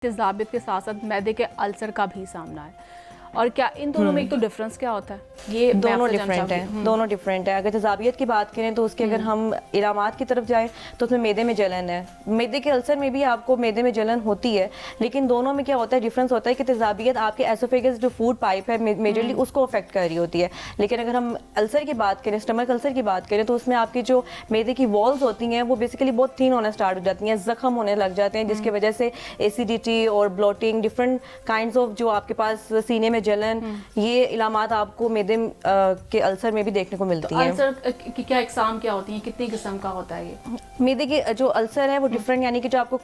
तेज़ाबियत के साथ साथ मैदे के अल्सर का भी सामना है। और क्या इन दोनों में एक तो डिफरेंस क्या होता है? ये दोनों डिफरेंट है, दोनों डिफरेंट है। अगर तेज़ाबियत की बात करें तो उसके अगर हम इलामात की तरफ जाएं तो उसमें मैदे में जलन है। मैदे के अल्सर में भी आपको मैदे में जलन होती है, लेकिन दोनों में क्या होता है, डिफरेंस होता है कि तेज़ाबियत आपके एसोफेगस जो फूड पाइप है मेजरली उसको अफेक्ट कर रही होती है। लेकिन अगर हम अल्सर की बात करें, स्टमक अल्सर की बात करें, तो उसमें आपकी जो मैदे की वॉल्स होती हैं वो बेसिकली बहुत थिन होना स्टार्ट हो जाती हैं, जख्म होने लग जाते हैं, जिसकी वजह से एसिडिटी और ब्लोटिंग, डिफरेंट काइंड्स ऑफ जो आपके पास सीने में जलन, ये इलामात आपको मैदे के अल्सर में भी देखने को मिलती हैं। अल्सर की क्या इकसाम क्या होती हैं, कितनी किस्म का होता है ये? मैदे के जो अल्सर है वो डिफरेंट, यानी कि जो आपको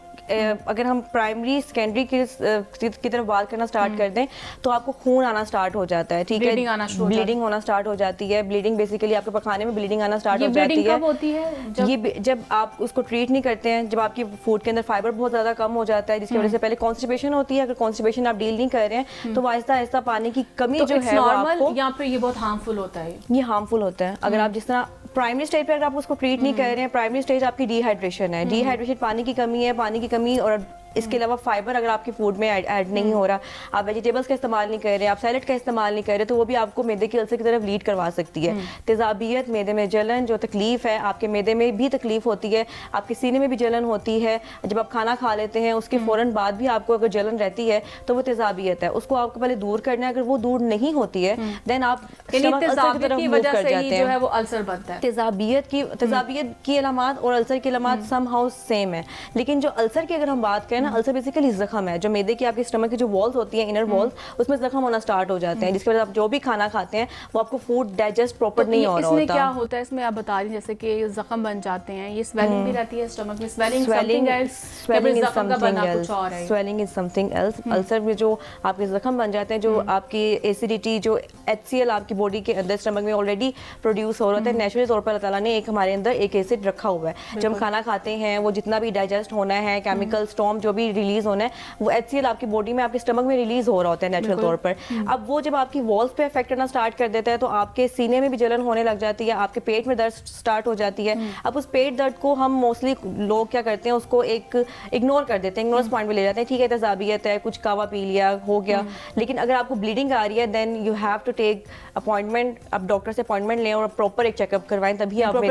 अगर हम प्राइमरी सेकेंडरी की तरफ बात करना स्टार्ट कर दें तो आपको खून आना स्टार्ट हो जाता है, ठीक है, ब्लीडिंग होना स्टार्ट हो जाती है। ब्लीडिंग बेसिकली आपके पखाने में ब्लीडिंग आना स्टार्ट हो जाती है। कब होती है? ये जब आप उसको ट्रीट नहीं करते हैं, जब आपकी फूड के अंदर फाइबर बहुत ज्यादा कम हो जाता है, जिसकी वजह से पहले कॉन्स्टिपेशन होती है। अगर कॉन्स्टिपेशन आप डील नहीं कर रहे हैं तो आहिस्ता आहिस्ता पानी की कमी जो है नॉर्मल, या फिर ये बहुत हार्मफुल होता है? ये हार्मफुल होता है। अगर आप जिस तरह प्राइमरी स्टेज पे अगर आप उसको ट्रीट नहीं कर रहे हैं, प्राइमरी स्टेज आपकी डिहाइड्रेशन है, डिहाइड्रेशन पानी की कमी है, पानी की कमी, और इसके अलावा फाइबर अगर आपके फूड में ऐड नहीं हो रहा, आप वेजिटेबल्स का इस्तेमाल नहीं कर रहे, आप सैलेड का इस्तेमाल नहीं कर रहे, तो वो भी आपको मैदे के अल्सर की तरफ लीड करवा सकती है। तेज़ाबियत, मैदे में जलन, जो तकलीफ है, आपके मैदे में भी तकलीफ होती है, आपके सीने में भी जलन होती है। जब आप खाना खा लेते हैं उसके फौरन बाद भी आपको अगर जलन रहती है तो वो तेज़ाबियत है, उसको आपको पहले दूर करना है। अगर वो दूर नहीं होती है देन आप तेज़ाबियत की वजह से ही जो है वो अल्सर बनता है। तेज़ाबियत की अलामात और अल्सर की अलामात समहाउ सेम है, लेकिन जो अल्सर की अगर हम बात करें ना, अल्सर बेसिकली जख्म है। जो मैदे की आपके स्टमक की जो वॉल्स होती हैं, इनर वॉल्स, उसमें जख्म होना स्टार्ट हो जाते हैं, जिसकी वजह से आप जो भी खाना खाते हैं वो आपको फूड डाइजेस्ट प्रॉपर नहीं हो रहा होता। इसमें क्या होता है, इसमें आप बता रही जैसे कि जख्म बन जाते हैं, ये स्वेलिंग भी रहती है स्टमक में? Swelling is something else. Ulcer में जो आपके जख्म बन जाते हैं, जो आपकी एसिडिटी, जो HCl आपकी बॉडी के अंदर स्टमक में ऑलरेडी प्रोड्यूस हो रहा होता है नेचुरली तौर पर, अल्लाह ताला ने एक हमारे अंदर एक एसिड रखा हुआ है। जब हम खाना खाते हैं वो जितना भी डाइजेस्ट होना है, केमिकल स्टॉर्म जो भी रिलीज होना है, वो HCl आपकी बॉडी में, आपके स्टमक में रिलीज हो रहा होता है नेचुरल तौर पर। अब वो जब आपकी वॉल्स पे इफेक्ट करना स्टार्ट कर देता है तो आपके सीने में भी जलन होने लग जाती है, आपके पेट में दर्द स्टार्ट हो जाती है। अब उस पेट दर्द को हम मोस्टली लोग क्या करते हैं, उसको एक इग्नोर कर देते हैं, इग्नोर पॉइंट पे ले जाते हैं, ठीक है तेज़ाबियत है, कुछ कावा पी लिया, हो गया। लेकिन अगर आपको ब्लीडिंग आ रही है then you have to take appointment, आप डॉक्टर से अपॉइंटमेंट लें और प्रॉपर एक चेकअप करवाएं, तभी आप प्रॉपर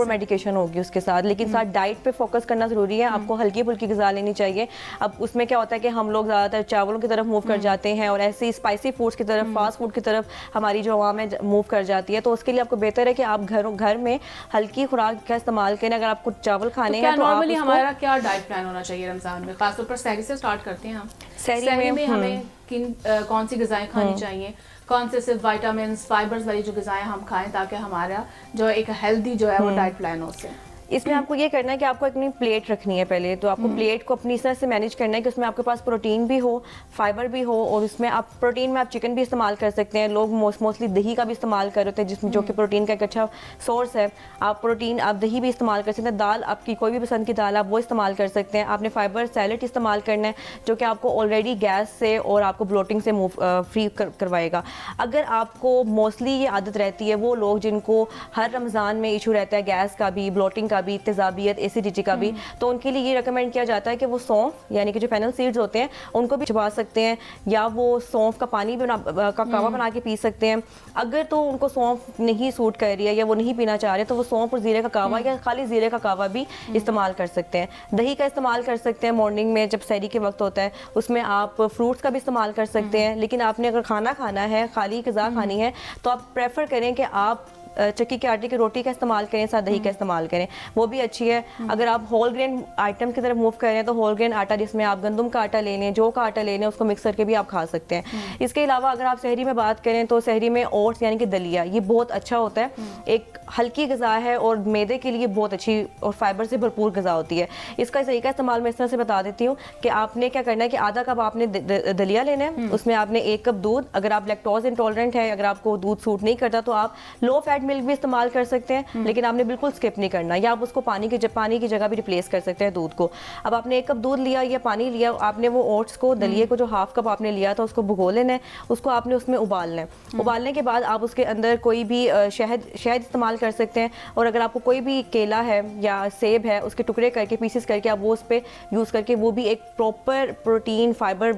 मेडिकेशन होगी उसके साथ। लेकिन साथ डाइट पे फोकस करना जरूरी है, आपको हल्की फुल्की ग़िज़ा लेनी चाहिए। अब उसमें क्या होता है कि हम लोग ज़्यादातर चावलों की तरफ मूव कर जाते हैं और ऐसे ही स्पाइसी फूड्स की तरफ, फास्ट फूड की तरफ हमारी जो आवाम है मूव कर जाती है। तो उसके लिए आपको बेहतर है कि आप घर में हल्की खुराक का इस्तेमाल करें। अगर आपको चावल खाने हैं तो नॉर्मली हमारा क्या डाइट प्लान होना चाहिए रमजान में? खासतौर पर सहरी से स्टार्ट करते हैं हम। सहरी में हमें कौन सी ग़िज़ाएं खानी चाहिए, कौन से सिर्फ विटामिन फाइबर्स वाली जो ग़िज़ाएं हम खाएं ताकि हमारा जो एक हेल्दी जो है वो डाइट प्लान हो सके? इसमें आपको ये करना है कि आपको अपनी प्लेट रखनी है पहले, तो आपको प्लेट को अपनी तरह से मैनेज करना है कि उसमें आपके पास प्रोटीन भी हो, फाइबर भी हो, और उसमें आप प्रोटीन में आप चिकन भी इस्तेमाल कर सकते हैं। लोग मोस्टली दही का भी इस्तेमाल कर रहे हैं, जिसमें जो कि प्रोटीन का एक अच्छा सोर्स है। आप दही भी इस्तेमाल कर सकते हैं, दाल आपकी कोई भी पसंद की दाल आप वो इस्तेमाल कर सकते हैं। आपने फाइबर सैलेड इस्तेमाल करना है जो कि आपको ऑलरेडी गैस से और आपको ब्लोटिंग से फ्री करवाएगा। अगर आपको मोस्टली ये आदत रहती है, वो लोग जिनको हर रमज़ान में इशू रहता है गैस का भी, ब्लोटिंग का भी, तेज़ाबियत, एसिडिटी का भी, तो उनके लिए ये रिकमेंड किया जाता है कि वो सौंफ यानी कि जो फेनल सीड्स होते हैं उनको भी चबा सकते हैं, या वो सौंफ का पानी का कावा बना के पी सकते हैं। अगर तो उनको सौंफ नहीं सूट कर रही है या वो नहीं पीना चाह रहे तो वो सौंफ और जीरे का कावा या खाली जीरे का कावा भी इस्तेमाल कर सकते हैं। दही का इस्तेमाल कर सकते हैं मॉर्निंग में जब सहरी के वक्त होता है, उसमें आप फ्रूट्स का भी इस्तेमाल कर सकते हैं। लेकिन आपने अगर खाना खाना है, खाली ग़िज़ा खानी है, तो आप प्रेफर करें कि आप चक्की के आटे की रोटी का इस्तेमाल करें, साथ दही का इस्तेमाल करें, वो भी अच्छी है। अगर आप होल ग्रेन आइटम की तरफ मूव कर रहे हैं तो होल ग्रेन आटा, जिसमें आप गंदम का आटा ले लें, जौ का आटा ले लें, उसको मिक्स करके भी आप खा सकते हैं। इसके अलावा अगर आप सहरी में बात करें तो सहरी में ओट्स यानी कि दलिया, ये बहुत अच्छा होता है, एक हल्की ग़िज़ा है और मैदे के लिए बहुत अच्छी और फाइबर से भरपूर ग़िज़ा होती है। इसका सही का इस्तेमाल मैं इस तरह से बता देती हूँ कि आपने क्या करना है कि आधा कप आपने दलिया लेना है, उसमें आपने 1 कप दूध, अगर आप लैक्टोज इंटॉलरेंट है, अगर आपको दूध सूट नहीं करता तो आप लो फैट मिल्क भी इस्तेमाल कर सकते हैं, लेकिन आपने बिल्कुल स्किप नहीं करना, या आप उसको पानी की जगह भी रिप्लेस कर सकते हैं दूध को। अब आपने 1 कप दूध लिया या पानी लिया, आपने वो ओट्स को, दलिए को जो हाफ कप आपने लिया था उसको भिगो लेना है, उसको आपने उसमें उबालना है। उबालने के बाद आप उसके अंदर कोई भी शहद इस्तेमाल कर सकते हैं। और अगर आपको कोई भी केला है या सेब है, उसके टुकड़े करके, पीसेस करके आप वो उस पर यूज़ करके वो भी एक प्रॉपर प्रोटीन फाइबर